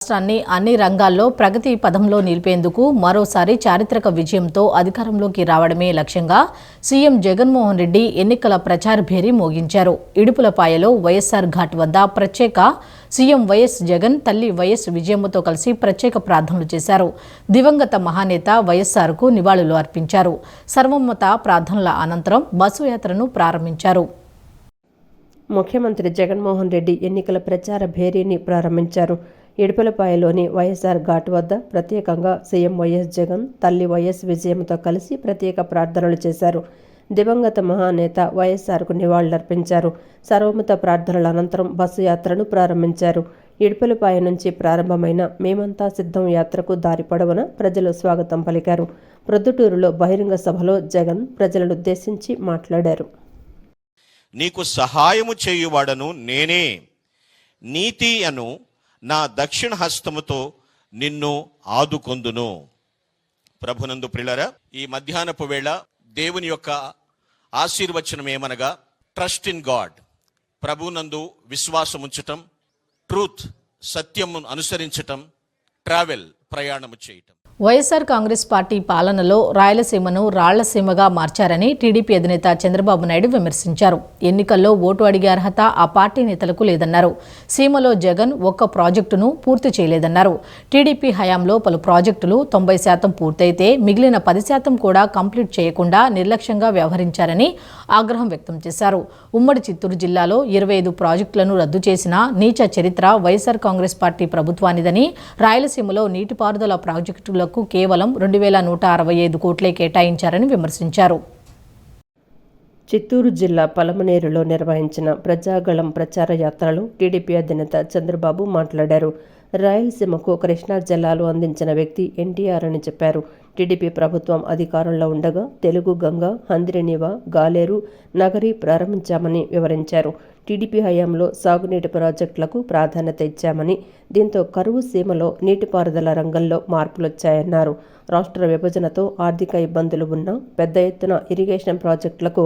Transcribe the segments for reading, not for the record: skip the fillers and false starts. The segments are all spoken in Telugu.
రాష్ట్రాన్ని అన్ని రంగాల్లో ప్రగతి పథంలో నిలిపేందుకు మరోసారి చారిత్రక విజయంతో అధికారంలోకి రావడమే లక్ష్యంగా సీఎం జగన్మోహన్ రెడ్డి ఎన్నికల ప్రచార భేరీ మోగించారు. ఇడుపులపాయలో వైఎస్ఆర్ ఘాట్ వద్ద ప్రత్యేక సీఎం వైఎస్ జగన్ తల్లి వైఎస్ విజయమ్మతో కలిసి ప్రత్యేక ప్రార్థనలు చేశారు. దివంగత మహానేత వైఎస్ఆర్కు నివాళులు అర్పించారు. సర్వమత ప్రార్థనల అనంతరం బస్సు యాత్రను ప్రారంభించారు. ముఖ్యమంత్రి జగన్మోహన్ రెడ్డి ఎన్నికల ప్రచార భేరీని ప్రారంభించారు. ఇడుపులపాయలోని వైఎస్ఆర్ ఘాట్ వద్ద ప్రత్యేకంగా సీఎం వైఎస్ జగన్ తల్లి వైఎస్ విజయమ్మతో కలిసి ప్రత్యేక ప్రార్థనలు చేశారు. దివంగత మహానేత వైఎస్ఆర్కు నివాళులర్పించారు. సర్వమత ప్రార్థనల అనంతరం బస్సు యాత్రను ప్రారంభించారు. ఇడుపులపాయ నుంచి ప్రారంభమైన మేమంతా సిద్ధం యాత్రకు దారి పొడవున ప్రజలు స్వాగతం పలికారు. ప్రొద్దుటూరులో బహిరంగ సభలో జగన్ ప్రజలను ఉద్దేశించి మాట్లాడారు. నీకు సహాయము చేయువాడను నేనే, నీతి అను నా దక్షిణ హస్తముతో నిన్ను ఆదుకొందును. ప్రభునందు ప్రియులారా, ఈ మధ్యాహ్నపు వేళ దేవుని యొక్క ఆశీర్వచనం ఏమనగా ట్రస్ట్ ఇన్ గాడ్, ప్రభునందు విశ్వాసం ఉంచటం, ట్రూత్ సత్యము అనుసరించటం, ట్రావెల్ ప్రయాణము చేయటం. వైఎస్ఆర్ కాంగ్రెస్ పార్టీ పాలనలో రాయలసీమను రాళ్లసీమగా మార్చారని టీడీపీ అధినేత చంద్రబాబు నాయుడు విమర్శించారు. ఎన్నికల్లో ఓటు అడిగే అర్హత ఆ పార్టీ నేతలకు లేదన్నారు. సీమలో జగన్ ఒక్క ప్రాజెక్టును పూర్తి చేయలేదన్నారు. టీడీపీ హయాంలో పలు ప్రాజెక్టులు 90% పూర్తయితే మిగిలిన 10% కూడా కంప్లీట్ చేయకుండా నిర్లక్ష్యంగా వ్యవహరించారని ఆగ్రహం వ్యక్తం చేశారు. ఉమ్మడి చిత్తూరు జిల్లాలో 25 ప్రాజెక్టులను రద్దు చేసిన నీచ చరిత్ర వైఎస్ఆర్ కాంగ్రెస్ పార్టీ ప్రభుత్వానిదని, రాయలసీమలో నీటిపారుదల ప్రాజెక్టుల కేవలం 2165 కోట్లే కేటాయించారని విమర్శించారు. చిత్తూరు జిల్లా పలమనేరులో నిర్వహించిన ప్రజాగళం ప్రచార యాత్రలో టీడీపీ అధినేత చంద్రబాబు మాట్లాడారు. రాయలసీమకు కృష్ణా జలాలు అందించిన వ్యక్తి ఎన్టీఆర్ అని చెప్పారు. టీడీపీ ప్రభుత్వం అధికారంలో ఉండగా తెలుగు గంగ, హంద్రినీవ, గాలేరు, నగరి ప్రారంభించామని వివరించారు. టీడీపీ హయాంలో సాగునీటి ప్రాజెక్టులకు ప్రాధాన్యత ఇచ్చామని, దీంతో కరువు సీమలో నీటిపారుదల రంగంలో మార్పులొచ్చాయన్నారు. రాష్ట్ర విభజనతో ఆర్థిక ఇబ్బందులు ఉన్నా పెద్ద ఎత్తున ఇరిగేషన్ ప్రాజెక్టులకు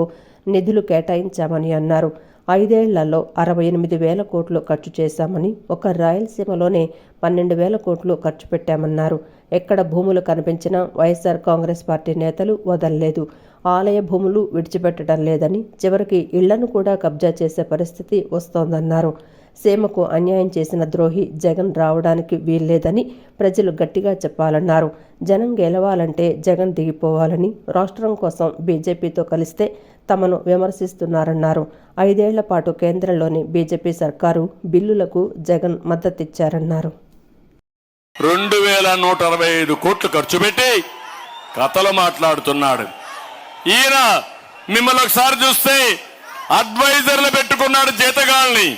నిధులు కేటాయించామని అన్నారు. 5 ఏళ్లలో 68,000 కోట్లు ఖర్చు చేశామని, ఒక రాయలసీమలోనే 12,000 కోట్లు ఖర్చు పెట్టామన్నారు. ఎక్కడ భూములు కనిపించినా వైఎస్ఆర్ కాంగ్రెస్ పార్టీ నేతలు వదల్లేదు. ఆలయ భూములు విడిచిపెట్టడం లేదని, చివరికి ఇళ్లను కూడా కబ్జా చేసే పరిస్థితి వస్తోందన్నారు. సీమకు అన్యాయం చేసిన ద్రోహి జగన్ రావడానికి వీల్లేదని ప్రజలు గట్టిగా చెప్పాలన్నారు. జనం గెలవాలంటే జగన్ దిగిపోవాలని, రాష్ట్రం కోసం బీజేపీతో కలిస్తే తమను విమర్శిస్తున్నారన్నారు. 5 ఏళ్ల పాటు కేంద్రంలోని బీజేపీ సర్కారు బిల్లులకు జగన్ మద్దతిచ్చారన్నారు. 2165 కోట్లు ఖర్చు పెట్టి కథలు మాట్లాడుతున్నాడు. ఈయన మిమ్మల్ని ఒకసారి చూస్తే అడ్వైజర్లు పెట్టుకున్నాడు. జీతగాల్ని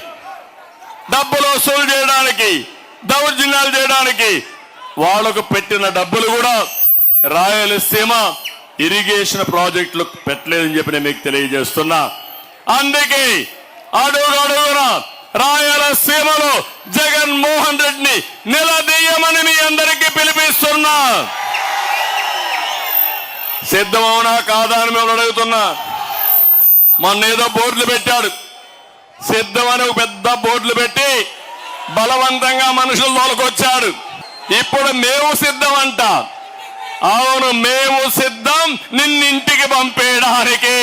డబ్బులు వసూలు చేయడానికి, దౌర్జన్యాలు చేయడానికి. వాళ్లకు పెట్టిన డబ్బులు కూడా రాయలసీమ ఇరిగేషన్ ప్రాజెక్టులు పెట్టలేదని చెప్పి నేను మీకు తెలియజేస్తున్నా. అందుకే అడుగడుగున రాయలసీమలో జగన్మోహన్ రెడ్డిని నిలదీయమని మీ అందరికీ పిలిపిస్తున్నా. సిద్ధమవునా కాదా అని మేము అడుగుతున్నా. మొన్నేదో బోర్డులు పెట్టాడు. సిద్ధమని ఒక పెద్ద బోర్డులు పెట్టి బలవంతంగా మనుషులు తోలుకొచ్చాడు. ఇప్పుడు మేము సిద్ధం అంట. అవును, మేము సిద్ధం నిన్నింటికి పంపేయడానికి.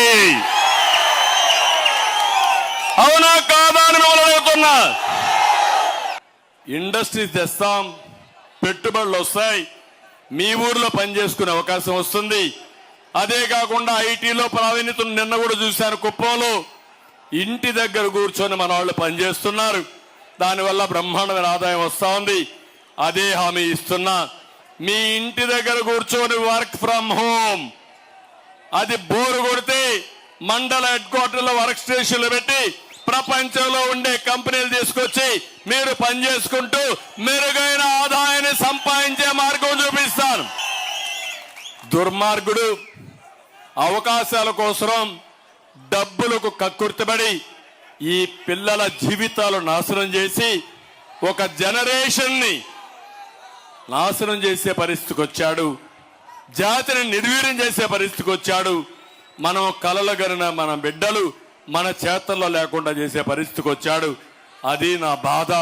అవునా కాదా అని మేము అడుగుతున్నా. ఇండస్ట్రీ తెస్తాం, పెట్టుబడులు వస్తాయి, మీ ఊర్లో పనిచేసుకునే అవకాశం వస్తుంది. అదే కాకుండా ఐటీలో ప్రావీణ్యత నిన్న కూడా చూశాను. కుప్పంలో ఇంటి దగ్గర కూర్చొని మన వాళ్ళు పనిచేస్తున్నారు. దానివల్ల బ్రహ్మాండమైన ఆదాయం వస్తూ ఉంది. అదే హామీ ఇస్తున్నా. మీ ఇంటి దగ్గర కూర్చొని వర్క్ ఫ్రమ్ హోమ్, అది బోరు కొడితే మండల హెడ్ క్వార్టర్లో వర్క్ స్టేషన్లు పెట్టి ప్రపంచంలో ఉండే కంపెనీలు తీసుకొచ్చి మీరు పనిచేసుకుంటూ మెరుగైన ఆదాయాన్ని సంపాదించే మార్గం చూపిస్తాను. దుర్మార్గుడు అవకాశాల కోసం డబ్బులకు కక్కుర్తిపడి ఈ పిల్లల జీవితాలు నాశనం చేసి ఒక జనరేషన్ని నాశనం చేసే పరిస్థితికి వచ్చాడు. జాతిని నిర్వీర్యం చేసే పరిస్థితికి వచ్చాడు. మనం కలలుగరిన మన బిడ్డలు మన చేతల్లో లేకుండా చేసే పరిస్థితికి వచ్చాడు. అది నా బాధ.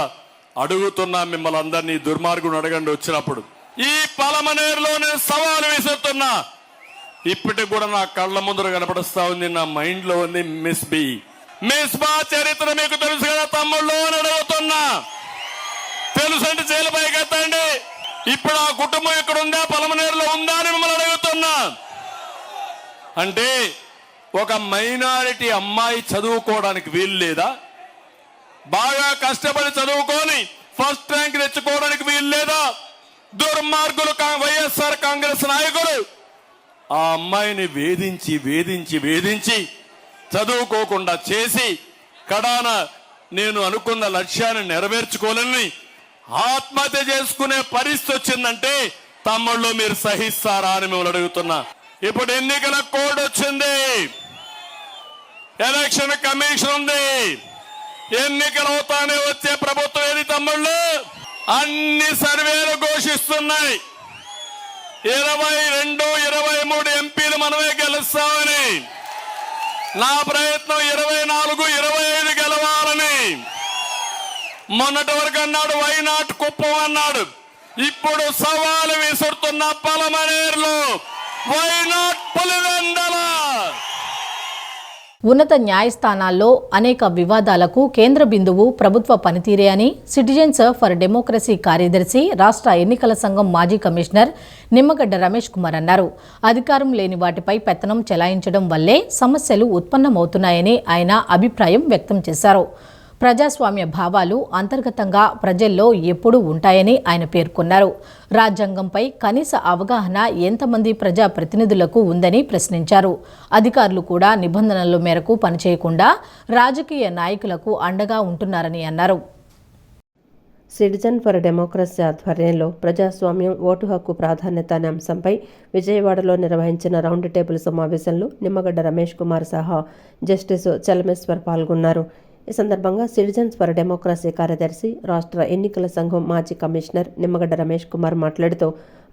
అడుగుతున్నా మిమ్మల్ని అందరినీ, దుర్మార్గుని అడగండి వచ్చినప్పుడు. ఈ పలమనేరులో నేను సవాలు విసురుతున్నా. ఇప్పటికి కూడా నా కళ్ళ ముందర కనపడుస్తా ఉంది, నా మైండ్ లో ఉంది. మిస్ బా చరిత్ర మీకు తెలుసు కదా తమ్ముళ్ళు అని అడుగుతున్నా. తెలుసంటే చేలపై కట్టండి. ఇప్పుడు ఆ కుటుంబం ఇక్కడ ఉందా, పలమనేరులో ఉందా అని మిమ్మల్ని అడుగుతున్నా. అంటే ఒక మైనారిటీ అమ్మాయి చదువుకోవడానికి వీలు లేదా? బాగా కష్టపడి చదువుకొని ఫస్ట్ ర్యాంక్ తెచ్చుకోవడానికి వీలు లేదా? దుర్మార్గులు వైఎస్ఆర్ కాంగ్రెస్ నాయకులు ఆ అమ్మాయిని వేధించి వేధించి వేధించి చదువుకోకుండా చేసి కడాన నేను అనుకున్న లక్ష్యాన్ని నెరవేర్చుకోలేని ఆత్మహత్య చేసుకునే పరిస్థితి వచ్చిందంటే తమ్ముళ్ళు మీరు సహిస్తారా అని మిమ్మల్ని అడుగుతున్నా. ఇప్పుడు ఎన్నికల కోడ్ వచ్చింది, ఎలక్షన్ కమిషన్ ఉంది. ఎన్నికలు అవుతానే వచ్చే ప్రభుత్వం ఏది తమ్ముళ్ళు? అన్ని సర్వేలు ఘోషిస్తున్నాయి 22, 23 ఎంపీలు మనమే గెలుస్తామని. నా ప్రయత్నం 24, 25 గెలవాలని. మొన్నటి వరకు అన్నాడు వైనాట్ కుప్పం అన్నాడు. ఇప్పుడు సవాలు విసురుతున్న పలమనేరులో వైనాట్ పులివెందల. ఉన్నత న్యాయస్థానాల్లో అనేక వివాదాలకు కేంద్ర బిందువు ప్రభుత్వ పనితీరే అని సిటిజన్స్ ఫర్ డెమోక్రసీ కార్యదర్శి, రాష్ట్ర ఎన్నికల సంఘం మాజీ కమిషనర్ నిమ్మగడ్డ రమేష్ కుమార్ అన్నారు. అధికారం లేని వాటిపై పెత్తనం చెలాయించడం వల్లే సమస్యలు ఉత్పన్నమవుతున్నాయని ఆయన అభిప్రాయం వ్యక్తం చేశారు. ప్రజాస్వామ్య భావాలు అంతర్గతంగా ప్రజల్లో ఎప్పుడూ ఉంటాయని ఆయన పేర్కొన్నారు. రాజ్యాంగంపై కనీస అవగాహన ఎంతమంది ప్రజా ప్రతినిధులకు ఉందని ప్రశ్నించారు. అధికారులు కూడా నిబంధనల మేరకు పనిచేయకుండా రాజకీయ నాయకులకు అండగా ఉంటున్నారని అన్నారు. సిటిజన్ ఫర్ డెమోక్రసీ ఆధ్వర్యంలో ప్రజాస్వామ్యం, ఓటు హక్కు ప్రాధాన్యత అనే అంశంపై విజయవాడలో నిర్వహించిన రౌండ్ టేబుల్ సమావేశంలో నిమ్మగడ్డ రమేష్ కుమార్ సహా జస్టిస్ చలమేశ్వర్ పాల్గొన్నారు. ఈ సందర్భంగా సిటిజన్స్ ఫర్ డెమోక్రసీ కార్యదర్శి, రాష్ట్ర ఎన్నికల సంఘం మాజీ కమిషనర్ నిమ్మగడ్డ రమేష్ కుమార్ మాట్లాడుతూ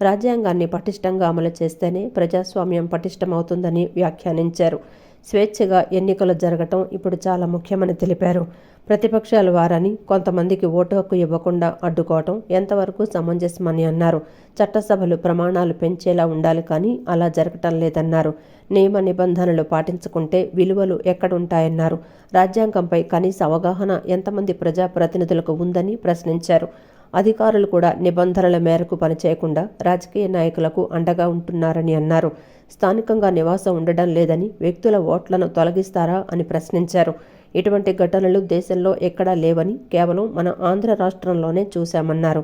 రాజ్యాంగాన్ని పటిష్టంగా అమలు చేస్తేనే ప్రజాస్వామ్యం పటిష్టమవుతుందని వ్యాఖ్యానించారు. స్వేచ్ఛగా ఎన్నికలు జరగటం ఇప్పుడు చాలా ముఖ్యమని తెలిపారు. ప్రతిపక్షాలు వారని కొంతమందికి ఓటు హక్కు ఇవ్వకుండా అడ్డుకోవటం ఎంతవరకు సమంజసమని అన్నారు. చట్టసభలు ప్రమాణాలు పెంచేలా ఉండాలి కానీ అలా జరగటం లేదన్నారు. నియమ నిబంధనలు పాటించుకుంటే విలువలు ఎక్కడుంటాయన్నారు. రాజ్యాంగంపై కనీస అవగాహన ఎంతమంది ప్రజాప్రతినిధులకు ఉందని ప్రశ్నించారు. అధికారులు కూడా నిబంధనల మేరకు పనిచేయకుండా రాజకీయ నాయకులకు అండగా ఉంటున్నారని అన్నారు. స్థానికంగా నివాసం ఉండడం లేదని వ్యక్తుల ఓట్లను తొలగిస్తారా అని ప్రశ్నించారు. ఇటువంటి ఘటనలు దేశంలో ఎక్కడా లేవని కేవలం మన ఆంధ్ర రాష్ట్రంలోనే చూశామన్నారు.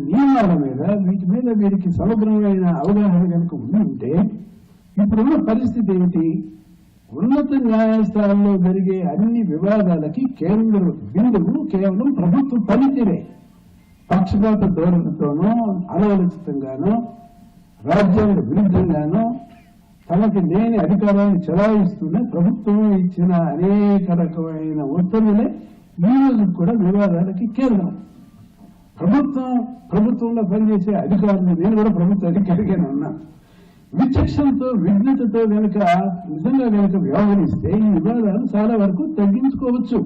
నియమాల మీద వీటి మీద వీరికి సమగ్రమైన అవగాహన కనుక ఉంటే ఇప్పుడున్న పరిస్థితి ఏంటి? ఉన్నత న్యాయస్థానంలో జరిగే అన్ని వివాదాలకి కేంద్ర బిందువు కేవలం ప్రభుత్వ పనితీరే. పక్షపాత ధోరణితోనో, అనాలోచితంగానో, రాజ్యాంగ విరుద్ధంగానో తనకి లేని అధికారాన్ని చెలాయిస్తూనే ప్రభుత్వం ఇచ్చిన అనేక రకమైన ఉత్తర్వులే ఈ రోజు కూడా వివాదాలకి కేంద్రం. ప్రభుత్వంలో పనిచేసే అధికారులు, నేను కూడా ప్రభుత్వ అధికారిగానే ఉన్నా, విచక్షణతో విఘ్నతతో నిజంగా వ్యవహరిస్తే ఈ వివాదాలు చాలా వరకు తగ్గించుకోవచ్చు.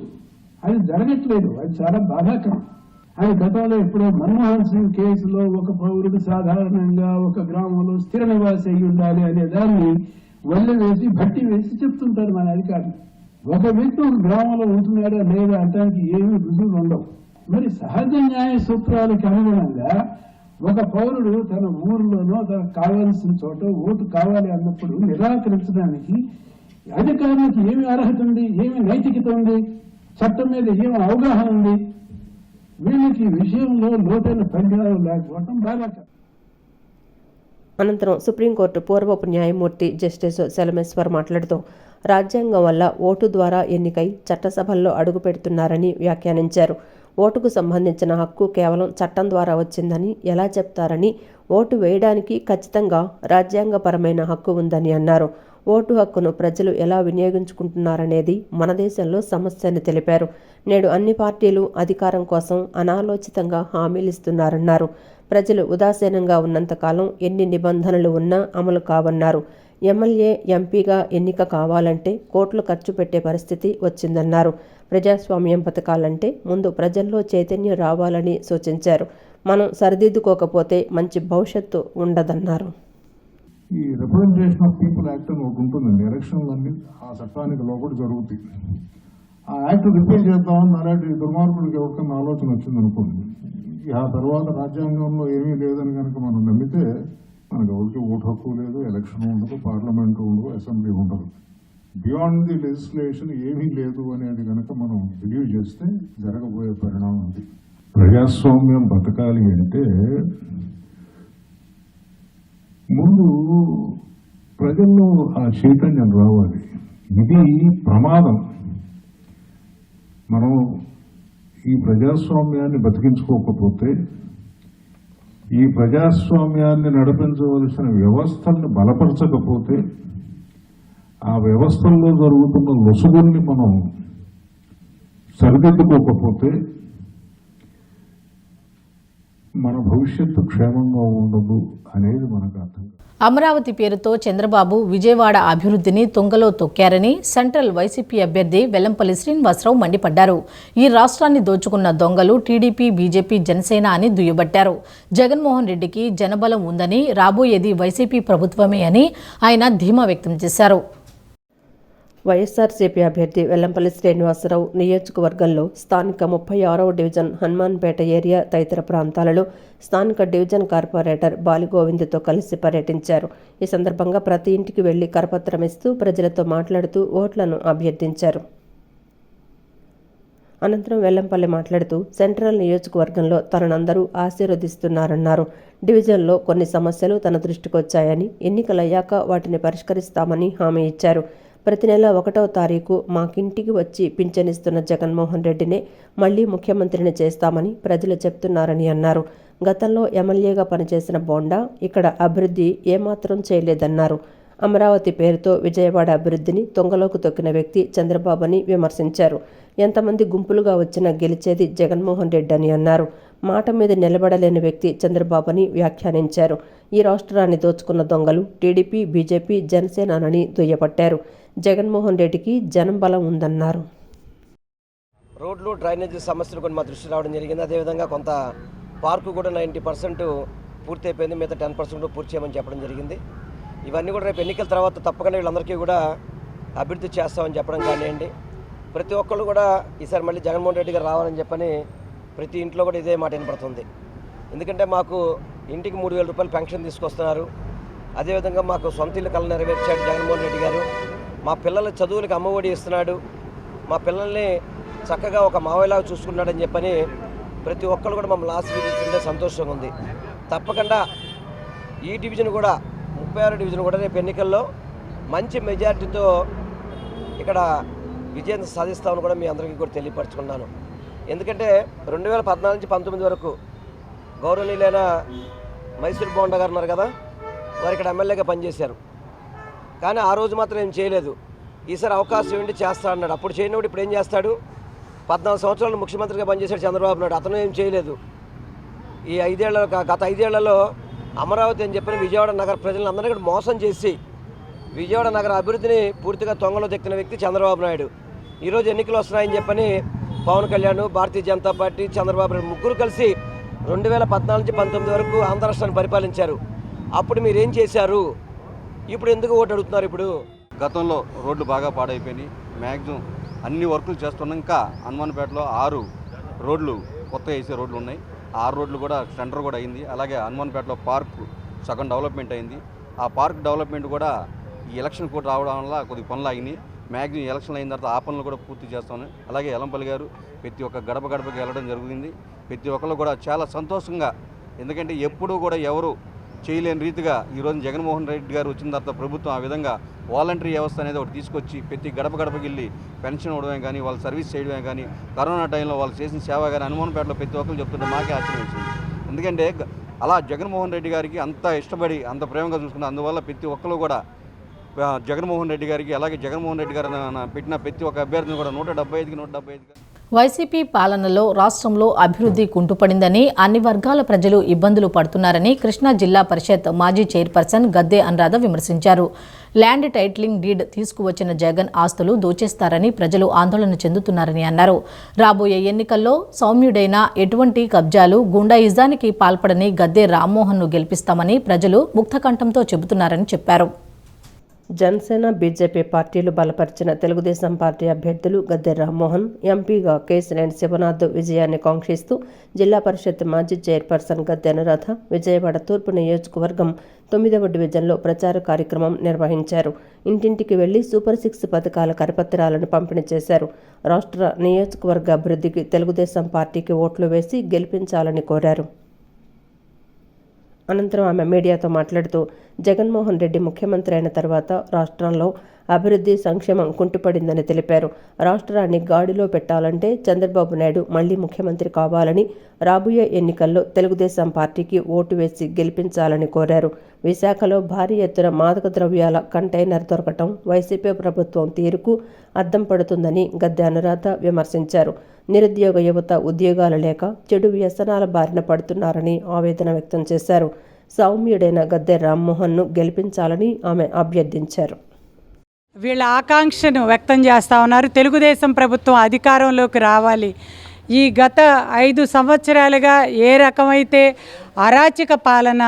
అది జరగట్లేదు, అది చాలా బాధాకరం. ఆయన గతంలో ఎప్పుడో మన్మోహన్ సింగ్ కేసులో ఒక పౌరుడు సాధారణంగా ఒక గ్రామంలో స్థిర నివాసి అయి ఉండాలి అనే దాన్ని వల్లె వేసి భట్టి వేసి చెప్తుంటారు మన అధికారులు. ఒక వ్యక్తి ఒక గ్రామంలో ఉంటున్నాడా లేదా అంటానికి ఏమీ రుజువులు ఉండవు. మరి సహజ న్యాయ సూత్రాలకు అనుగుణంగా ఒక పౌరుడు తన ఊరిలోనో తనకు కావాల్సిన చోట ఓటు కావాలి అన్నప్పుడు నిరాకరించడానికి అధికారులకు ఏమి అర్హత ఉంది, ఏమి నైతికత ఉంది, చట్టం మీద ఏమి అవగాహన ఉంది? వీళ్ళకి విషయంలో లోతైన పరిజ్ఞానం లేకపోవడం బాధాకరం. అనంతరం సుప్రీంకోర్టు పూర్వపు న్యాయమూర్తి జస్టిస్ చలమేశ్వర్ మాట్లాడుతూ రాజ్యాంగం వల్ల ఓటు ద్వారా ఎన్నికై చట్టసభల్లో అడుగుపెడుతున్నారని వ్యాఖ్యానించారు. ఓటుకు సంబంధించిన హక్కు కేవలం చట్టం ద్వారా వచ్చిందని ఎలా చెప్తారని, ఓటు వేయడానికి ఖచ్చితంగా రాజ్యాంగపరమైన హక్కు ఉందని అన్నారు. ఓటు హక్కును ప్రజలు ఎలా వినియోగించుకుంటున్నారనేది మన దేశంలో సమస్య అని తెలిపారు. నేడు అన్ని పార్టీలు అధికారం కోసం అనాలోచితంగా హామీలిస్తున్నారన్నారు. ప్రజలు ఉదాసీనంగా ఉన్నంతకాలం ఎన్ని నిబంధనలు ఉన్నా అమలు కావన్నారు. ఎమ్మెల్యే, ఎంపీగా ఎన్నిక కావాలంటే కోట్లు ఖర్చు పెట్టే పరిస్థితి వచ్చిందన్నారు. ప్రజాస్వామ్యం బతకాలంటే ముందు ప్రజల్లో చైతన్యం రావాలని సూచించారు. మనం సరిదిద్దుకోకపోతే మంచి భవిష్యత్తు ఉండదన్నారు. ఈ రిప్రజెంటేషన్ ఆఫ్ పీపుల్ యాక్ట్ అని ఒకటి ఉంటుందండి. ఎలక్షన్లన్నీ ఆ చట్టానికి లోపల జరుగుతాయి. ఆ యాక్ట్ రిపేర్ చేద్దామని అలాంటి దుర్మార్గుడికి ఎవరికన్నా ఆలోచన వచ్చింది అనుకోండి, ఆ తర్వాత రాజ్యాంగంలో ఏమీ లేదని కనుక మనం నమ్మితే మనకు ఎవరికి ఓటు హక్కు లేదు, ఎలక్షన్ ఉండదు, పార్లమెంటు ఉండదు, అసెంబ్లీ ఉండదు. బియాండ్ ది లెజిస్లేషన్ ఏమీ లేదు అనేది కనుక మనం బిలీవ్ చేస్తే జరగబోయే పరిణామం అది. ప్రజాస్వామ్యం బతకాలి అంటే ముందు ప్రజల్లో ఆ చైతన్యం రావాలి. ఇది ప్రమాదం. మనం ఈ ప్రజాస్వామ్యాన్ని బతికించుకోకపోతే, ఈ ప్రజాస్వామ్యాన్ని నడిపించవలసిన వ్యవస్థల్ని బలపరచకపోతే, ఆ వ్యవస్థల్లో జరుగుతున్న లొసుగుల్ని మనం సరిదిద్దుకోకపోతే మన భవిష్యత్తు క్షేమంగా ఉండదు అనేది మనకు అర్థం. అమరావతి పేరుతో చంద్రబాబు విజయవాడ అభివృద్ధిని తుంగలో తొక్కారని సెంట్రల్ వైసీపీ అభ్యర్థి వెల్లంపల్లి శ్రీనివాసరావు మండిపడ్డారు. ఈ రాష్ట్రాన్ని దోచుకున్న దొంగలు టీడీపీ, బీజేపీ, జనసేన అని దుయ్యబట్టారు. జగన్మోహన్ రెడ్డికి జనబలం ఉందని, రాబోయేది వైసీపీ ప్రభుత్వమే అని ఆయన ధీమా వ్యక్తం చేశారు. వైఎస్ఆర్సీపీ అభ్యర్థి వెల్లంపల్లి శ్రీనివాసరావు నియోజకవర్గంలో స్థానిక 36వ డివిజన్ హనుమాన్పేట ఏరియా తదితర ప్రాంతాలలో స్థానిక డివిజన్ కార్పొరేటర్ బాలిగోవింద్తో కలిసి పర్యటించారు. ఈ సందర్భంగా ప్రతి ఇంటికి వెళ్లి కరపత్రం ఇస్తూ ప్రజలతో మాట్లాడుతూ ఓట్లను అభ్యర్థించారు. అనంతరం వెల్లంపల్లి మాట్లాడుతూ సెంట్రల్ నియోజకవర్గంలో తననందరూ ఆశీర్వదిస్తున్నారన్నారు. డివిజన్లో కొన్ని సమస్యలు తన దృష్టికొచ్చాయని, ఎన్నికలయ్యాక వాటిని పరిష్కరిస్తామని హామీ ఇచ్చారు. ప్రతి నెల 1వ తారీఖు మాకింటికి వచ్చి పింఛనిస్తున్న జగన్మోహన్ రెడ్డినే మళ్లీ ముఖ్యమంత్రిని చేస్తామని ప్రజలు చెప్తున్నారని అన్నారు. గతంలో ఎమ్మెల్యేగా పనిచేసిన బోండా ఇక్కడ అభివృద్ధి ఏమాత్రం చేయలేదన్నారు. అమరావతి పేరుతో విజయవాడ అభివృద్ధిని తొంగలోకి తొక్కిన వ్యక్తి చంద్రబాబు అని విమర్శించారు. ఎంతమంది గుంపులుగా వచ్చినా గెలిచేది జగన్మోహన్ రెడ్డి అని అన్నారు. మాట మీద నిలబడలేని వ్యక్తి చంద్రబాబుని వ్యాఖ్యానించారు. ఈ రాష్ట్రాన్ని దోచుకున్న దొంగలు టీడీపీ, బీజేపీ, జనసేనని దుయ్యబట్టారు. జగన్మోహన్ రెడ్డికి జనం బలం ఉందన్నారు. రోడ్లు, డ్రైనేజీ సమస్యలు కొన్ని మా దృష్టి రావడం జరిగింది. అదేవిధంగా కొంత పార్కు కూడా 90% పూర్తి అయిపోయింది, మిగతా 10% పూర్తి చేయమని చెప్పడం జరిగింది. ఇవన్నీ కూడా రేపు ఎన్నికల తర్వాత తప్పకుండా వీళ్ళందరికీ కూడా అభివృద్ధి చేస్తామని చెప్పడం కానివ్వండి. ప్రతి ఒక్కళ్ళు కూడా ఈసారి మళ్ళీ జగన్మోహన్ రెడ్డి గారు రావాలని చెప్పని ప్రతి ఇంట్లో కూడా ఇదే మాట వినపడుతుంది. ఎందుకంటే మాకు ఇంటికి 3,000 రూపాయలు పెన్షన్ తీసుకొస్తున్నారు. అదేవిధంగా మాకు సొంత ఇల్లు కళ నెరవేర్చాడు జగన్మోహన్ రెడ్డి గారు. మా పిల్లల చదువులకు అమ్మఒడి ఇస్తున్నాడు. మా పిల్లల్ని చక్కగా ఒక మావయ్యలాగా చూసుకున్నాడని చెప్పని ప్రతి ఒక్కరు కూడా మమ్మల్ని ఆశీర్వదించుంటే సంతోషంగా ఉంది. తప్పకుండా ఈ డివిజన్ కూడా 36 డివిజన్ కూడా రేపు ఎన్నికల్లో మంచి మెజారిటీతో ఇక్కడ విజయం సాధిస్తామని కూడా మీ అందరికీ కూడా తెలియపరచుకున్నాను. ఎందుకంటే 2014 నుంచి 19 వరకు గౌరవనీయులైన మైసూర్ బోండా గారు ఉన్నారు కదా, వారు ఇక్కడ ఎమ్మెల్యేగా పనిచేశారు. కానీ ఆ రోజు మాత్రం ఏం చేయలేదు. ఈసారి అవకాశం ఏంటి చేస్తా అన్నాడు. అప్పుడు చేయనప్పుడు ఇప్పుడు ఏం చేస్తాడు? 14 సంవత్సరాలు ముఖ్యమంత్రిగా పనిచేశాడు చంద్రబాబు నాయుడు. అతను ఏం చేయలేదు. ఈ గత 5 ఏళ్లలో అమరావతి అని చెప్పిన విజయవాడ నగర ప్రజలందరినీ కూడా మోసం చేసి విజయవాడ నగర అభివృద్ధిని పూర్తిగా తొంగలో తెక్కిన వ్యక్తి చంద్రబాబు నాయుడు. ఈరోజు ఎన్నికలు వస్తున్నాయని చెప్పని పవన్ కళ్యాణ్, భారతీయ జనతా పార్టీ, చంద్రబాబు నాయుడు ముగ్గురు కలిసి 2014 నుంచి 19 వరకు ఆంధ్ర రాష్ట్రాన్ని పరిపాలించారు. అప్పుడు మీరు ఏం చేశారు? ఇప్పుడు ఎందుకు ఓటు అడుగుతున్నారు? ఇప్పుడు గతంలో రోడ్లు బాగా పాడైపోయినాయి. మ్యాక్సిమం అన్ని వర్కులు చేస్తున్నాం. ఇంకా హనుమాన్పేటలో 6 రోడ్లు కొత్తగా వేసే రోడ్లు ఉన్నాయి. 6 రోడ్లు కూడా టెండర్ కూడా అయింది. అలాగే హనుమాన్పేటలో పార్క్ సగం డెవలప్మెంట్ అయింది. ఆ పార్క్ డెవలప్మెంట్ కూడా ఈ ఎలక్షన్ కూడా రావడం వల్ల కొద్దిగా పనులు ఆగినాయి. మ్యాక్సిమం ఎలక్షన్ అయిన తర్వాత ఆ పనులు కూడా పూర్తి చేస్తామని. అలాగే వెల్లంపల్లి గారు ప్రతి ఒక్క గడపకి వెళ్ళడం జరుగుతుంది. ప్రతి ఒక్కరు కూడా చాలా సంతోషంగా, ఎందుకంటే ఎప్పుడూ కూడా ఎవరు చేయలేని రీతిగా ఈరోజు జగన్మోహన్ రెడ్డి గారు వచ్చిన తర్వాత ప్రభుత్వం ఆ విధంగా వాలంటరీ వ్యవస్థ అనేది ఒకటి తీసుకొచ్చి ప్రతి గడపకి వెళ్ళి పెన్షన్ ఇవ్వడమే కానీ, వాళ్ళు సర్వీస్ చేయడమే కానీ, కరోనా టైంలో వాళ్ళు చేసిన సేవ కానీ హనుమాన్పేటలో ప్రతి ఒక్కరు చెప్తుంటే మాకే ఆశ్చర్యం వేసింది. ఎందుకంటే అలా జగన్మోహన్ రెడ్డి గారికి అంత ఇష్టపడి అంత ప్రేమగా చూసుకున్నారు. అందువల్ల ప్రతి ఒక్కరు కూడా జగన్మోహన్ రెడ్డి గారికి, అలాగే జగన్మోహన్ రెడ్డి గారు పెట్టిన ప్రతి ఒక్క అభ్యర్థిని కూడా 175కి 175 వైసీపీ పాలనలో రాష్ట్రంలో అభివృద్ధి కుంటుపడిందని, అన్ని వర్గాల ప్రజలు ఇబ్బందులు పడుతున్నారని కృష్ణా జిల్లా పరిషత్ మాజీ చైర్పర్సన్ గద్దె అనురాధ విమర్శించారు. ల్యాండ్ టైటిలింగ్ డీడ్ తీసుకువచ్చిన జగన్ ఆస్తులు దోచేస్తారని ప్రజలు ఆందోళన చెందుతున్నారని అన్నారు. రాబోయే ఎన్నికల్లో సౌమ్యుడైన ఎటువంటి కబ్జాలు, గుండాయిజానికి పాల్పడని గద్దె రామ్మోహన్ను గెలిపిస్తామని ప్రజలు ముక్తకంఠంతో చెబుతున్నారని చెప్పారు. జనసేన, బీజేపీ పార్టీలు బలపరిచిన తెలుగుదేశం పార్టీ అభ్యర్థులు గద్దె రామ్మోహన్, ఎంపీగా కేశినేని శివనాథ్ విజయాన్ని కాంక్షిస్తూ జిల్లా పరిషత్ మాజీ చైర్పర్సన్ గద్దె అనురాధ విజయవాడ తూర్పు నియోజకవర్గం 9వ డివిజన్లో ప్రచార కార్యక్రమం నిర్వహించారు. ఇంటింటికి వెళ్లి సూపర్ 6 పథకాల కరపత్రాలను పంపిణీ చేశారు. రాష్ట్ర నియోజకవర్గ అభివృద్ధికి తెలుగుదేశం పార్టీకి ఓట్లు వేసి గెలిపించాలని కోరారు. అనంతరం ఆమె మీడియాతో మాట్లాడుతూ జగన్మోహన్ రెడ్డి ముఖ్యమంత్రి అయిన తర్వాత రాష్ట్రంలో అభివృద్ధి, సంక్షేమం కుంటుపడిందని తెలిపారు. రాష్ట్రాన్ని గాడిలో పెట్టాలంటే చంద్రబాబు నాయుడు మళ్లీ ముఖ్యమంత్రి కావాలని, రాబోయే ఎన్నికల్లో తెలుగుదేశం పార్టీకి ఓటు వేసి గెలిపించాలని కోరారు. విశాఖలో భారీ ఎత్తున మాదక ద్రవ్యాల కంటైనర్ దొరకటం వైసీపీ ప్రభుత్వం తీరుకు అద్దం పడుతుందని గద్దె అనురాధ విమర్శించారు. నిరుద్యోగ యువత ఉద్యోగాలు లేక చెడు వ్యసనాల బారిన పడుతున్నారని ఆవేదన వ్యక్తం చేశారు. సౌమ్యుడైన గద్దె రామ్మోహన్ను గెలిపించాలని ఆమె అభ్యర్థించారు. వీళ్ళ ఆకాంక్షను వ్యక్తం చేస్తూ ఉన్నారు. తెలుగుదేశం ప్రభుత్వం అధికారంలోకి రావాలి. ఈ గత 5 సంవత్సరాలుగా ఏ రకమైతే అరాచక పాలన,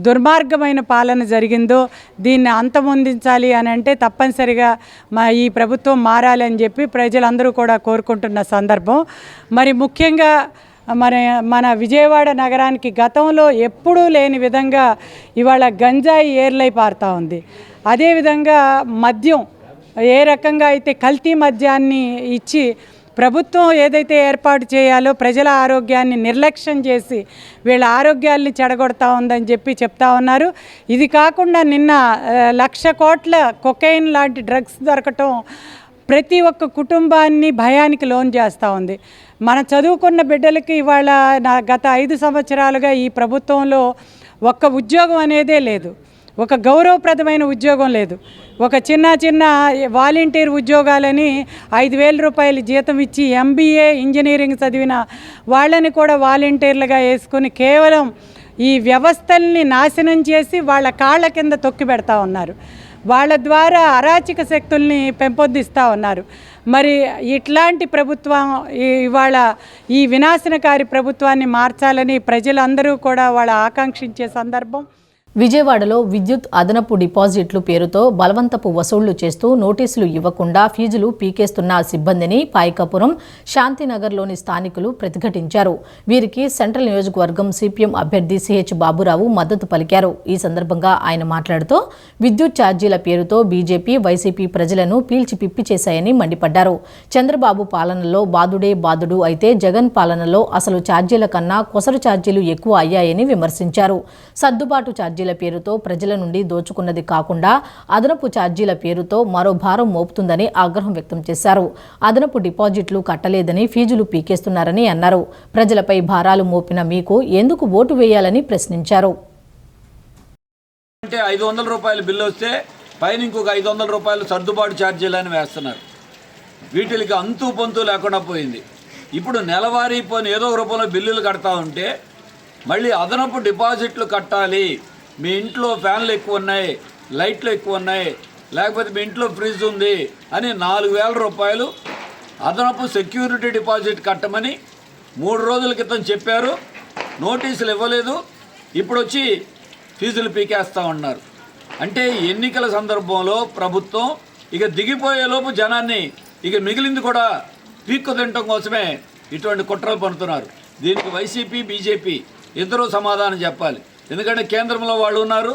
దుర్మార్గమైన పాలన జరిగిందో దీన్ని అంతమొందించాలి అని అంటే తప్పనిసరిగా ఈ ప్రభుత్వం మారాలి అని చెప్పి ప్రజలందరూ కూడా కోరుకుంటున్న సందర్భం. మరి ముఖ్యంగా మన విజయవాడ నగరానికి గతంలో ఎప్పుడూ లేని విధంగా ఇవాళ గంజాయి ఏర్లై పారుతూ ఉంది. అదేవిధంగా మద్యం ఏ రకంగా అయితే కల్తీ మద్యాన్ని ఇచ్చి ప్రభుత్వం ఏదైతే ఏర్పాటు చేయాలో ప్రజల ఆరోగ్యాన్ని నిర్లక్ష్యం చేసి వీళ్ళ ఆరోగ్యాల్ని చెడగొడతా ఉందని చెప్పి చెప్తా ఉన్నారు. ఇది కాకుండా నిన్న 1,00,000 కోట్ల కొకైన్ లాంటి డ్రగ్స్ దొరకటం ప్రతి ఒక్క కుటుంబాన్ని భయానికి లోన్ చేస్తూ ఉంది. మన చదువుకున్న బిడ్డలకి ఇవాళ గత 5 సంవత్సరాలుగా ఈ ప్రభుత్వంలో ఒక్క ఉద్యోగం అనేదే లేదు, ఒక గౌరవప్రదమైన ఉద్యోగం లేదు. ఒక చిన్న వాలంటీర్ ఉద్యోగాలని 5,000 రూపాయలు జీతం ఇచ్చి MBA ఇంజనీరింగ్ చదివిన వాళ్ళని కూడా వాలంటీర్లుగా వేసుకుని కేవలం ఈ వ్యవస్థల్ని నాశనం చేసి వాళ్ళ కాళ్ళ కింద తొక్కి పెడతా ఉన్నారు. వాళ్ళ ద్వారా అరాచక శక్తుల్ని పెంపొందిస్తూ ఉన్నారు. మరి ఇట్లాంటి ప్రభుత్వం ఇవాళ ఈ వినాశనకారి ప్రభుత్వాన్ని మార్చాలని ప్రజలందరూ కూడా వాళ్ళ ఆకాంక్షించే సందర్భం. విజయవాడలో విద్యుత్ అదనపు డిపాజిట్లు పేరుతో బలవంతపు వసూళ్లు చేస్తూ నోటీసులు ఇవ్వకుండా ఫీజులు పీకేస్తున్న సిబ్బందిని పాయకాపురం, శాంతినగర్లోని స్థానికులు ప్రతిఘటించారు. వీరికి సెంట్రల్ నియోజకవర్గం సిపిఎం అభ్యర్థి సిహెచ్ బాబురావు మద్దతు పలికారు. ఈ సందర్భంగా ఆయన మాట్లాడుతూ విద్యుత్ ఛార్జీల పేరుతో బీజేపీ, వైసీపీ ప్రజలను పీల్చి పిప్పి చేశాయని మండిపడ్డారు. చంద్రబాబు పాలనలో బాదుడే బాదుడు అయితే జగన్ పాలనలో అసలు ఛార్జీల కన్నా కొసరు ఛార్జీలు ఎక్కువ అయ్యాయని విమర్శించారు. సర్దుబాటు ఛార్జీల పేరుతో ప్రజల నుండి దోచుకున్నది కాకుండా అదనపు ఛార్జీల పేరుతో మరో భారం మోపుతుందని ఆగ్రహం వ్యక్తం చేశారు. అదనపు డిపాజిట్లు కట్టలేదని ఫీజులు పీకేస్తున్నారని అన్నారు. ప్రజలపై భారాలు మోపిన మీకు ఎందుకు ఓటు వేయాలని ప్రశ్నించారు. అంటే 500 రూపాయల బిల్లు వస్తే పైన ఇంకొక 500 రూపాయలు సర్దుబాటు ఛార్జీలని వేస్తున్నారు. వీటికి అంతు పొంతు లేకుండా పోయింది. ఇప్పుడు నెలవారీ పోని ఏదో ఒక రూపంలో బిల్లులు కడతా ఉంటే మళ్ళీ అదనపు డిపాజిట్లు కట్టాలి. మీ ఇంట్లో ఫ్యాన్లు ఎక్కువ ఉన్నాయి, లైట్లు ఎక్కువ ఉన్నాయి, లేకపోతే మీ ఇంట్లో ఫ్రిడ్జ్ ఉంది అని 4,000 రూపాయలు అదనపు సెక్యూరిటీ డిపాజిట్ కట్టమని 3 రోజుల క్రితం చెప్పారు. నోటీసులు ఇవ్వలేదు. ఇప్పుడు వచ్చి ఫీజులు పీకేస్తూ ఉన్నారు. అంటే ఎన్నికల సందర్భంలో ప్రభుత్వం ఇక దిగిపోయేలోపు జనాన్ని ఇక మిగిలింది కూడా పీక్కు తినటం కోసమే ఇటువంటి కుట్రలు పడుతున్నారు. దీనికి వైసీపీ, బీజేపీ ఇద్దరూ సమాధానం చెప్పాలి. ఎందుకంటే కేంద్రంలో వాళ్ళు ఉన్నారు,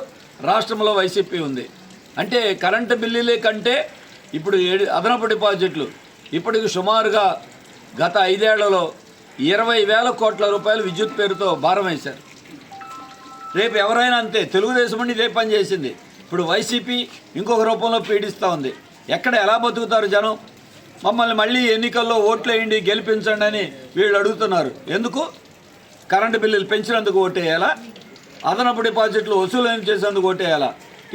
రాష్ట్రంలో వైసీపీ ఉంది. అంటే కరెంటు బిల్లులే కంటే ఇప్పుడు అదనపు డిపాజిట్లు ఇప్పటికి సుమారుగా గత 5 ఏళ్లలో 20,000 కోట్ల రూపాయలు విద్యుత్ పేరుతో భారం వేశారు. రేపు ఎవరైనా అంతే. తెలుగుదేశం అండి ఇదే పని చేసింది. ఇప్పుడు వైసీపీ ఇంకొక రూపంలో పీడిస్తూ ఉంది. ఎక్కడ ఎలా బతుకుతారు జనం? మమ్మల్ని మళ్ళీ ఎన్నికల్లో ఓట్లు వేయండి, గెలిపించండి అని వీళ్ళు అడుగుతున్నారు. ఎందుకు? కరెంటు బిల్లులు పెంచినందుకు ఓటేయాలా? అదనపు డిపాజిట్లు వసూలు చేసేందుకు ఓటేయాలా?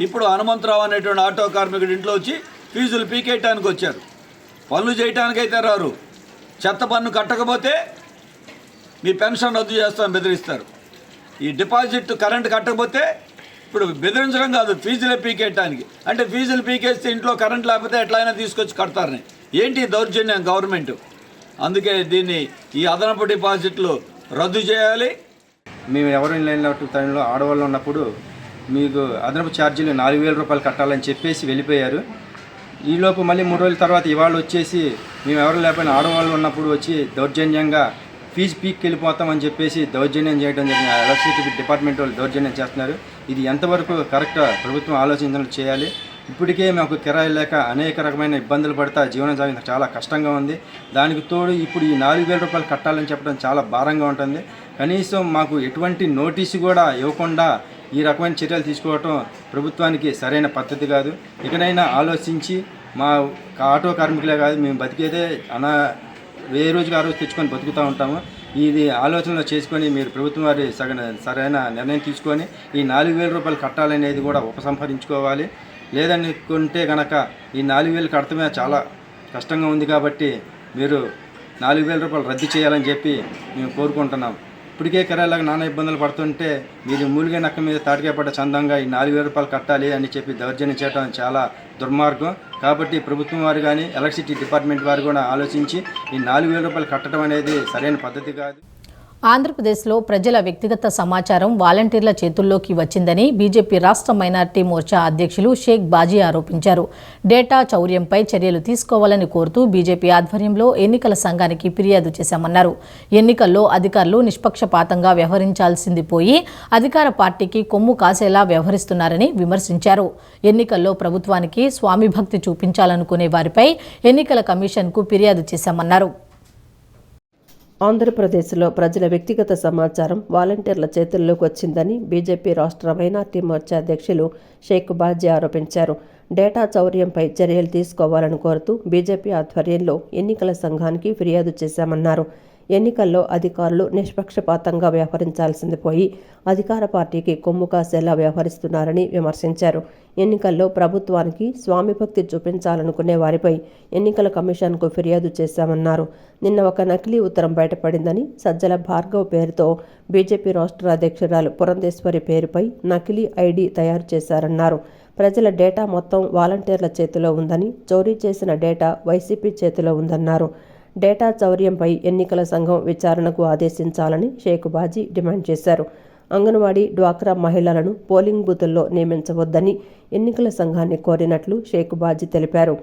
ఇప్పుడు హనుమంతరావు అనేటువంటి ఆటో కార్మికుడి ఇంట్లో వచ్చి ఫీజులు పీకేయటానికి వచ్చారు. పనులు చేయటానికైతే రారు. చెత్త పన్ను కట్టకపోతే మీ పెన్షన్ రద్దు చేస్తామని బెదిరిస్తారు. ఈ డిపాజిట్ కరెంట్ కట్టకపోతే ఇప్పుడు బెదిరించడం కాదు, ఫీజులు పీకేయటానికి. అంటే ఫీజులు పీకేస్తే ఇంట్లో కరెంట్ లేకపోతే ఎట్లయినా తీసుకొచ్చి కడతారని. ఏంటి దౌర్జన్యం గవర్నమెంట్? అందుకే దీన్ని ఈ అదనపు డిపాజిట్లు రద్దు చేయాలి. మేము ఎవరు లేని టైంలో ఆడవాళ్ళు ఉన్నప్పుడు మీకు అదనపు ఛార్జీలు 4,000 రూపాయలు కట్టాలని చెప్పేసి వెళ్ళిపోయారు. ఈలోపు మళ్ళీ 3 రోజుల తర్వాత ఇవాళ వచ్చేసి మేము ఎవరు లేకపోయినా ఆడవాళ్ళు ఉన్నప్పుడు వచ్చి దౌర్జన్యంగా ఫీజు పీక్కి వెళ్ళిపోతామని చెప్పేసి దౌర్జన్యం చేయడం జరిగింది. ఎలక్ట్రిసిటీ డిపార్ట్మెంట్ వాళ్ళు దౌర్జన్యం చేస్తున్నారు. ఇది ఎంతవరకు కరెక్ట్ ప్రభుత్వం ఆలోచించడం చేయాలి. ఇప్పటికే మాకు కిరాయి లేక అనేక రకమైన ఇబ్బందులు పడతా జీవనం సాగించడం చాలా కష్టంగా ఉంది. దానికి తోడు ఇప్పుడు ఈ 4,000 రూపాయలు కట్టాలని చెప్పడం చాలా భారంగా ఉంటుంది. కనీసం మాకు ఎటువంటి నోటీసు కూడా ఇవ్వకుండా ఈ రకమైన చర్యలు తీసుకోవటం ప్రభుత్వానికి సరైన పద్ధతి కాదు. ఇకనైనా ఆలోచించి మా ఆటో కార్మికులే కాదు, మేము బతికేదే ఏ రోజుకి ఆ రోజు తెచ్చుకొని బతుకుతూ ఉంటాము. ఇది ఆలోచనలో చేసుకొని మీరు ప్రభుత్వం వారి సరైన నిర్ణయం తీసుకొని ఈ 4,000 రూపాయలు కట్టాలనేది కూడా ఉపసంహరించుకోవాలి. లేదనుకుంటే కనుక ఈ 4,000 కడతమే చాలా కష్టంగా ఉంది కాబట్టి మీరు 4,000 రూపాయలు రద్దు చేయాలని చెప్పి మేము కోరుకుంటున్నాం. ఇప్పటికే కిరాయిలాగా నానా ఇబ్బందులు పడుతుంటే మీరు మూలిగే నక్క మీద తాటికే పడ్డ చందంగా ఈ 4,000 రూపాయలు కట్టాలి అని చెప్పి దౌర్జన్యం చేయడం చాలా దుర్మార్గం. కాబట్టి ప్రభుత్వం వారు కానీ ఎలక్ట్రిసిటీ డిపార్ట్మెంట్ వారు కూడా ఆలోచించి ఈ 4,000 రూపాయలు కట్టడం అనేది సరైన పద్ధతి కాదు. ఆంధ్రప్రదేశ్లో ప్రజల వ్యక్తిగత సమాచారం వాలంటీర్ల చేతుల్లోకి వచ్చిందని బీజేపీ రాష్ట్ర మైనార్టీ మోర్చా అధ్యక్షులు షేక్ బాజీ ఆరోపించారు. డేటా చౌర్యంపై చర్యలు తీసుకోవాలని కోరుతూ బీజేపీ ఆధ్వర్యంలో ఎన్నికల సంఘానికి ఫిర్యాదు చేశామన్నారు. ఎన్నికల్లో అధికారులు నిష్పక్షపాతంగా వ్యవహరించాల్సింది పోయి అధికార పార్టీకి కొమ్ము కాసేలా వ్యవహరిస్తున్నారని విమర్శించారు. ఎన్నికల్లో ప్రభుత్వానికి స్వామి భక్తి చూపించాలనుకునే వారిపై ఎన్నికల కమిషన్కు ఫిర్యాదు చేశామన్నారు. ఆంధ్రప్రదేశ్లో ప్రజల వ్యక్తిగత సమాచారం వాలంటీర్ల చేతుల్లోకి వచ్చిందని బీజేపీ రాష్ట్ర మైనార్టీ మోర్చా అధ్యక్షులు షేక్ బాజీ ఆరోపించారు. డేటా చౌర్యంపై చర్యలు తీసుకోవాలని కోరుతూ బీజేపీ ఆధ్వర్యంలో ఎన్నికల సంఘానికి ఫిర్యాదు చేశామన్నారు. ఎన్నికల్లో అధికారులు నిష్పక్షపాతంగా వ్యవహరించాల్సింది పోయి అధికార పార్టీకి కొమ్ము కాసేలా వ్యవహరిస్తున్నారని విమర్శించారు. ఎన్నికల్లో ప్రభుత్వానికి స్వామిభక్తి చూపించాలనుకునే వారిపై ఎన్నికల కమిషన్కు ఫిర్యాదు చేశామన్నారు. నిన్న ఒక నకిలీ ఉత్తరం బయటపడిందని, సజ్జల భార్గవ్ పేరుతో బీజేపీ రాష్ట్ర అధ్యక్షురాలు పురంధేశ్వరి పేరుపై నకిలీ ఐడి తయారు చేశారన్నారు. ప్రజల డేటా మొత్తం వాలంటీర్ల చేతిలో ఉందని, చోరీ చేసిన డేటా వైసీపీ చేతిలో ఉందన్నారు. డేటా చౌర్యంపై ఎన్నికల సంఘం విచారణకు ఆదేశించాలని షేక్ బాజీ డిమాండ్ చేశారు. అంగన్వాడీ, డ్వాక్రా మహిళలను పోలింగ్ బూతుల్లో నియమించవద్దని ఎన్నికల సంఘాన్ని కోరినట్లు షేక్ బాజీ తెలిపారు.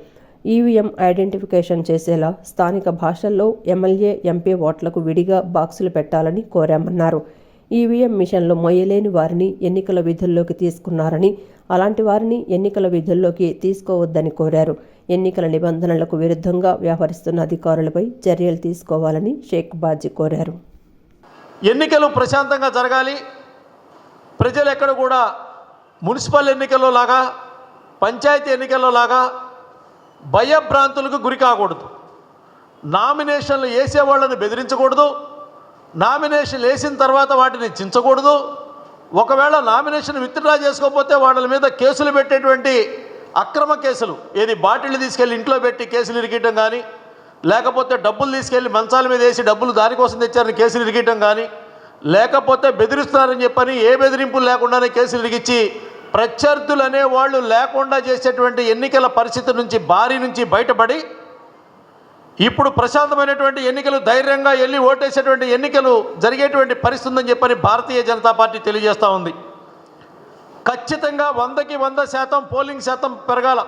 ఈవీఎం ఐడెంటిఫికేషన్ చేసేలా స్థానిక భాషల్లో ఎమ్మెల్యే, ఎంపీ ఓట్లకు విడిగా బాక్సులు పెట్టాలని కోరామన్నారు. ఈవీఎం మిషన్లు మొయ్యలేని వారిని ఎన్నికల విధుల్లోకి తీసుకున్నారని, అలాంటి వారిని ఎన్నికల విధుల్లోకి తీసుకోవద్దని కోరారు. ఎన్నికల నిబంధనలకు విరుద్ధంగా వ్యవహరిస్తున్న అధికారులపై చర్యలు తీసుకోవాలని షేక్ బాజీ కోరారు. ఎన్నికలు ప్రశాంతంగా జరగాలి. ప్రజలు ఎక్కడ కూడా మున్సిపల్ ఎన్నికల్లో లాగా, పంచాయతీ ఎన్నికల్లో లాగా భయభ్రాంతులకు గురి కాకూడదు. నామినేషన్లు వేసేవాళ్ళని బెదిరించకూడదు. నామినేషన్లు వేసిన తర్వాత వాటిని చించకూడదు. ఒకవేళ నామినేషన్ విత్డ్రా చేసుకోకపోతే వాళ్ళ మీద కేసులు పెట్టేటువంటి అక్రమ కేసులు, ఏది బాటిళ్ళు తీసుకెళ్ళి ఇంట్లో పెట్టి కేసులు ఇరికియటం కానీ, లేకపోతే డబ్బులు తీసుకెళ్ళి మంచాల మీద వేసి డబ్బులు దానికోసం తెచ్చారని కేసులు ఇరికియటం కానీ, లేకపోతే బెదిరిస్తున్నారని చెప్పని ఏ బెదిరింపులు లేకుండానే కేసులు ఇరికిచ్చి ప్రత్యర్థులు అనేవాళ్ళు లేకుండా చేసేటువంటి ఎన్నికల పరిస్థితి నుంచి, బారి నుంచి బయటపడి ఇప్పుడు ప్రశాంతమైనటువంటి ఎన్నికలు, ధైర్యంగా వెళ్ళి ఓటేసేటువంటి ఎన్నికలు జరిగేటువంటి పరిస్థితి ఉందని చెప్పని భారతీయ జనతా పార్టీ తెలియజేస్తూ ఉంది. ఖచ్చితంగా 100కి 100% పోలింగ్ శాతం పెరగాల.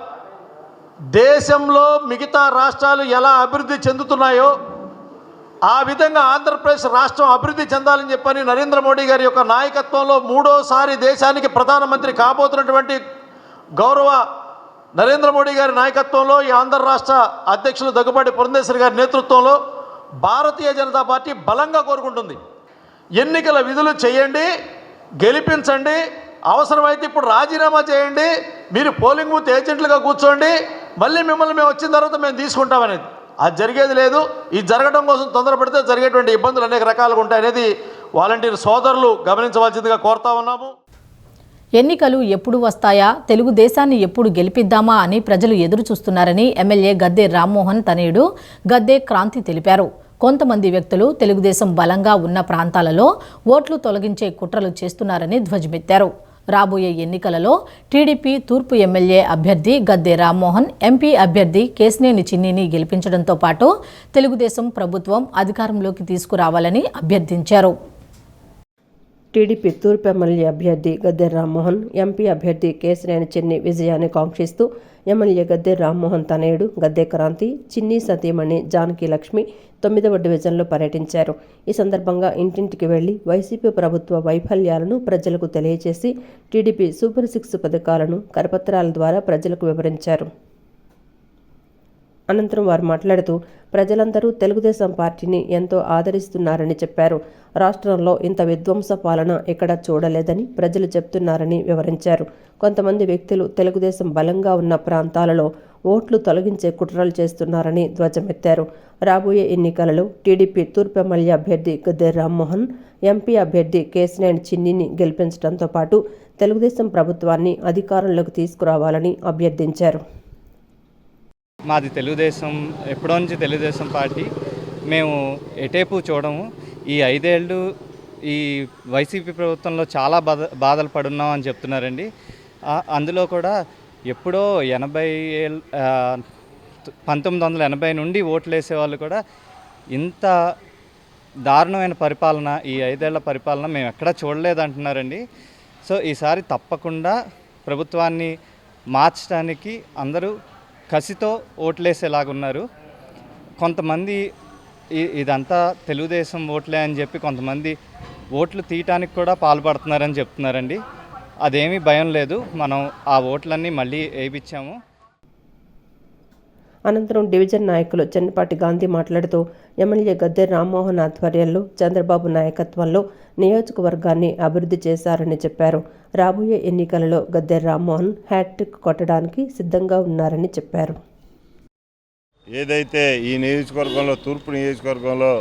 దేశంలో మిగతా రాష్ట్రాలు ఎలా అభివృద్ధి చెందుతున్నాయో ఆ విధంగా ఆంధ్రప్రదేశ్ రాష్ట్రం అభివృద్ధి చెందాలని చెప్పని నరేంద్ర మోడీ గారి యొక్క నాయకత్వంలో 3వసారి దేశానికి ప్రధానమంత్రి కాబోతున్నటువంటి గౌరవ నరేంద్ర మోడీ గారి నాయకత్వంలో ఈ ఆంధ్ర రాష్ట్ర అధ్యక్షులు దగ్గుబాటి పురంధేశ్వరి గారి నేతృత్వంలో భారతీయ జనతా పార్టీ బలంగా కోరుకుంటుంది. ఎన్నికల విధులు చేయండి, గెలిపించండి. అవసరమైతే ఇప్పుడు రాజీనామా చేయండి, మీరు పోలింగ్ బూత్ ఏజెంట్లుగా కూర్చోండి, మళ్ళీ మిమ్మల్ని మేము వచ్చిన తర్వాత మేము తీసుకుంటామనేది. అది జరిగేది లేదు. ఇది జరగడం కోసం తొందరపడితే జరిగేటువంటి ఇబ్బందులు అనేక రకాలుగా ఉంటాయనేది వాలంటీర్ సోదరులు గమనించవలసిందిగా కోరుతా ఉన్నాము. ఎన్నికలు ఎప్పుడు వస్తాయా, తెలుగుదేశాన్ని ఎప్పుడు గెలిపిద్దామా అని ప్రజలు ఎదురు చూస్తున్నారని ఎమ్మెల్యే గద్దె రామ్మోహన్ తనయుడు గద్దె క్రాంతి తెలిపారు. కొంతమంది వ్యక్తులు తెలుగుదేశం బలంగా ఉన్న ప్రాంతాలలో ఓట్లు తొలగించే కుట్రలు చేస్తున్నారని ధ్వజమెత్తారు. రాబోయే ఎన్నికలలో టీడీపీ తూర్పు ఎమ్మెల్యే అభ్యర్థి గద్దె రామ్మోహన్, ఎంపీ అభ్యర్థి కేశినేని చిన్నిని గెలిపించడంతో పాటు తెలుగుదేశం ప్రభుత్వం అధికారంలోకి తీసుకురావాలని అభ్యర్థించారు. టీడీపీ తూర్పు ఎమ్మెల్యే అభ్యర్థి గద్దె రామ్మోహన్, ఎంపీ అభ్యర్థి కేశినేని చిన్ని విజయాన్ని కాంక్షిస్తూ ఎమ్మెల్యే గద్దె రామ్మోహన్ తనయుడు గద్దె క్రాంతి, చిన్ని సతీమణి జానకి లక్ష్మి 9వ డివిజన్లో పర్యటించారు. ఈ సందర్భంగా ఇంటింటికి వెళ్లి వైసీపీ ప్రభుత్వ వైఫల్యాలను ప్రజలకు తెలియజేసి టీడీపీ సూపర్ 6 పథకాలను కరపత్రాల ద్వారా ప్రజలకు వివరించారు. అనంతరం వారు మాట్లాడుతూ ప్రజలందరూ తెలుగుదేశం పార్టీని ఎంతో ఆదరిస్తున్నారని చెప్పారు. రాష్ట్రంలో ఇంత విధ్వంస పాలన ఎక్కడా చూడలేదని ప్రజలు చెప్తున్నారని వివరించారు. కొంతమంది వ్యక్తులు తెలుగుదేశం బలంగా ఉన్న ప్రాంతాలలో ఓట్లు తొలగించే కుట్రలు చేస్తున్నారని ధ్వజమెత్తారు. రాబోయే ఎన్నికలలో టీడీపీ తూర్పు ఎమ్మెల్యే అభ్యర్థి గద్దె రామ్మోహన్, ఎంపీ అభ్యర్థి కేశినేని చిన్నిని గెలిపించడంతో పాటు తెలుగుదేశం ప్రభుత్వాన్ని అధికారంలోకి తీసుకురావాలని అభ్యర్థించారు. మాది తెలుగుదేశం, ఎప్పుడో నుంచి తెలుగుదేశం పార్టీ. మేము ఎటేపు చూడము. ఈ 5 ఏళ్ళు ఈ వైసీపీ ప్రభుత్వంలో చాలా బాధలు పడున్నాం అని చెప్తున్నారండి. అందులో కూడా ఎప్పుడో 1980 నుండి ఓట్లు వేసేవాళ్ళు కూడా ఇంత దారుణమైన పరిపాలన, ఈ 5 ఏళ్ల పరిపాలన మేము ఎక్కడా చూడలేదంటున్నారండి. సో ఈసారి తప్పకుండా ప్రభుత్వాన్ని మార్చడానికి అందరూ కసితో ఓట్లేసేలాగున్నారు. కొంతమంది ఇదంతా తెలుగుదేశం ఓట్లే అని చెప్పి కొంతమంది ఓట్లు తీయటానికి కూడా పాల్పడుతున్నారని చెప్తున్నారండి. అదేమీ భయం లేదు, మనం ఆ ఓట్లన్నీ మళ్ళీ వేయించాము. అనంతరం డివిజన్ నాయకులు చెన్నపాటి గాంధీ మాట్లాడుతూ ఎమ్మెల్యే గద్దె రామ్మోహన్ ఆధ్వర్యంలో చంద్రబాబు నాయకత్వంలో నియోజకవర్గాన్ని అభివృద్ధి చేశారని చెప్పారు. రాబోయే ఎన్నికలలో గద్దె రామ్మోహన్ హ్యాట్రిక్ కొట్టడానికి సిద్ధంగా ఉన్నారని చెప్పారు. ఏదైతే ఈ నియోజకవర్గంలో, తూర్పు నియోజకవర్గంలో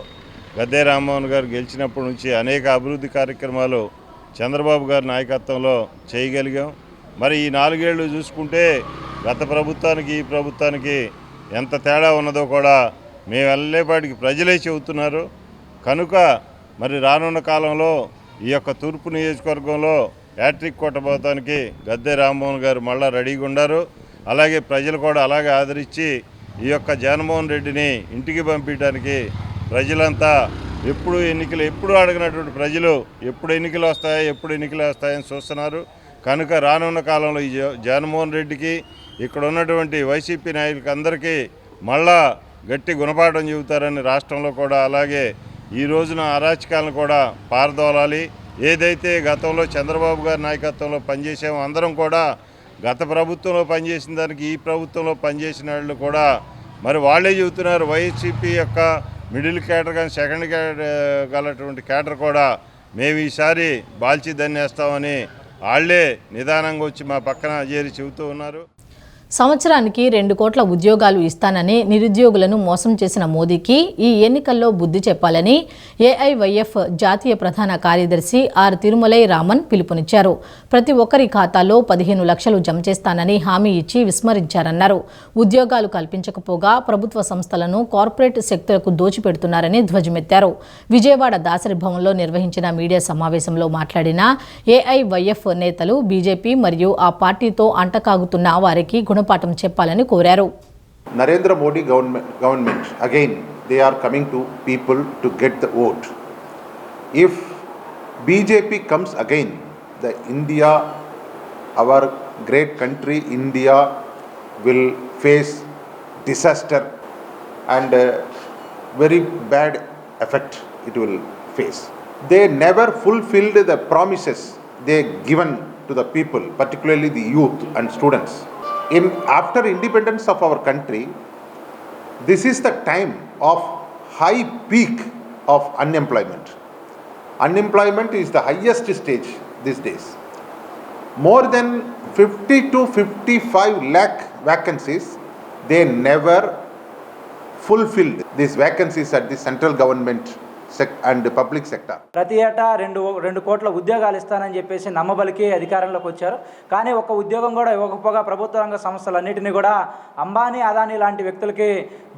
గద్దె రామ్మోహన్ గారు గెలిచినప్పటి నుంచి అనేక అభివృద్ధి కార్యక్రమాలు చంద్రబాబు గారి నాయకత్వంలో చేయగలిగాం. మరి ఈ 4 ఏళ్ళు చూసుకుంటే గత ప్రభుత్వానికి ఈ ప్రభుత్వానికి ఎంత తేడా ఉన్నదో కూడా మేము వెళ్ళేపాటికి ప్రజలే చెబుతున్నారు. కనుక మరి రానున్న కాలంలో ఈ యొక్క తూర్పు నియోజకవర్గంలో హ్యాట్రిక్ కొట్టబోతానికి గద్దె రామ్మోహన్ గారు మళ్ళా రెడీగా ఉన్నారు. అలాగే ప్రజలు కూడా అలాగే ఆదరించి ఈ యొక్క జగన్మోహన్ రెడ్డిని ఇంటికి పంపించడానికి ప్రజలంతా ఎప్పుడు అడిగినటువంటి ప్రజలు ఎప్పుడు ఎన్నికలు వస్తాయని చూస్తున్నారు. కనుక రానున్న కాలంలో ఈ జగన్మోహన్ రెడ్డికి, ఇక్కడ ఉన్నటువంటి వైసీపీ నాయకులకి అందరికీ మళ్ళా గట్టి గుణపాఠం చెబుతారని రాష్ట్రంలో కూడా, అలాగే ఈ రోజున అరాచకాలను కూడా పారదోలాలి. ఏదైతే గతంలో చంద్రబాబు గారి నాయకత్వంలో పనిచేసామో అందరం కూడా గత ప్రభుత్వంలో పనిచేసిన దానికి ఈ ప్రభుత్వంలో పనిచేసిన వాళ్ళు కూడా మరి వాళ్ళే చెబుతున్నారు. వైసీపీ యొక్క మిడిల్ క్యాడర్ కానీ సెకండ్ క్యాడర్ గలటువంటి క్యాడర్ కూడా మేము ఈసారి బాల్చి దన్నేస్తామని వాళ్ళే నిదానంగా వచ్చి మా పక్కన చేరి చెబుతూ ఉన్నారు. సంవత్సరానికి 2 కోట్ల ఉద్యోగాలు ఇస్తానని నిరుద్యోగులను మోసం చేసిన మోదీకి ఈ ఎన్నికల్లో బుద్ధి చెప్పాలని ఏఐవైఎఫ్ జాతీయ ప్రధాన కార్యదర్శి ఆర్ తిరుమలై రామన్ పిలుపునిచ్చారు. ప్రతి ఒక్కరి ఖాతాలో 15 లక్షలు జమ చేస్తానని హామీ ఇచ్చి విస్మరించారన్నారు. ఉద్యోగాలు కల్పించకపోగా ప్రభుత్వ సంస్థలను కార్పొరేట్ శక్తులకు దోచిపెడుతున్నారని ధ్వజమెత్తారు. విజయవాడ దాసరి భవన్లో నిర్వహించిన మీడియా సమావేశంలో మాట్లాడిన ఏఐవైఎఫ్ నేతలు బీజేపీ మరియు ఆ పార్టీతో అంటకాగుతున్న వారికి గుణపాఠం చెప్పాలని కోరారు. Narendra Modi government again they are coming to people to get the vote. If BJP comes again, the India, our great country India will face disaster and very bad effect it will face. They never fulfilled the promises they given to the people, particularly the youth and students. After independence of our country, this is the time of high peak of unemployment. Unemployment is the highest stage these days. More than 50 to 55 lakh vacancies, they never fulfilled these vacancies at the central government and public sector. ప్రతి ఏటా రెండు కోట్ల ఉద్యోగాలు ఇస్తానని చెప్పేసి నమ్మబలికి అధికారంలోకి వచ్చారు. కానీ ఒక్క ఉద్యోగం కూడా ఇవ్వకపోగా ప్రభుత్వ రంగ సంస్థలన్నింటినీ కూడా అంబానీ, అదానీ లాంటి వ్యక్తులకి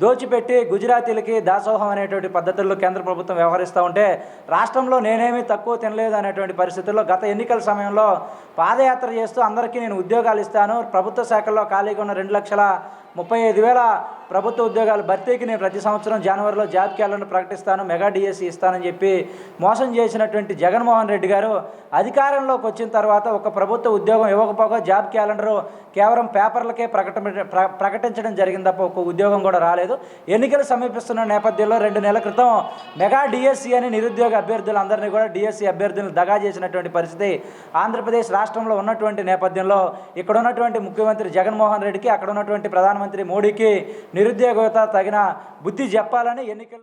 దోచిపెట్టి గుజరాతీలకి దాసోహం అనేటువంటి పద్ధతుల్లో కేంద్ర ప్రభుత్వం వ్యవహరిస్తూ ఉంటే రాష్ట్రంలో నేనేమీ తక్కువ తినలేదు అనేటువంటి పరిస్థితుల్లో గత ఎన్నికల సమయంలో పాదయాత్ర చేస్తూ అందరికీ నేను ఉద్యోగాలు ఇస్తాను, ప్రభుత్వ శాఖల్లో ఖాళీగా ఉన్న 2,35,000 ప్రభుత్వ ఉద్యోగాల భర్తీకి నేను ప్రతి సంవత్సరం జనవరిలో జాబ్ క్యాలెండర్ ప్రకటిస్తాను, మెగా డిఎస్సి ఇస్తానని చెప్పి మోసం చేసినటువంటి జగన్మోహన్ రెడ్డి గారు అధికారంలోకి వచ్చిన తర్వాత ఒక ప్రభుత్వ ఉద్యోగం ఇవ్వకపోగా జాబ్ క్యాలెండరు కేవలం పేపర్లకే ప్రకటించడం జరిగింది తప్ప ఒక ఉద్యోగం కూడా రాలేదు. ఎన్నికలు సమీపిస్తున్న నేపథ్యంలో 2 నెలల క్రితం మెగా డిఎస్సి అని నిరుద్యోగ అభ్యర్థులందరినీ కూడా డిఎస్సి అభ్యర్థులను దగా చేసినటువంటి పరిస్థితి ఆంధ్రప్రదేశ్ రాష్ట్రంలో ఉన్నటువంటి నేపథ్యంలో ఇక్కడ ఉన్నటువంటి ముఖ్యమంత్రి జగన్మోహన్ రెడ్డికి, అక్కడ ఉన్నటువంటి ప్రధానమంత్రి మోడీకి నిరుద్యోగ యువత తగిన బుద్ధి చెప్పాలని ఎన్నికలు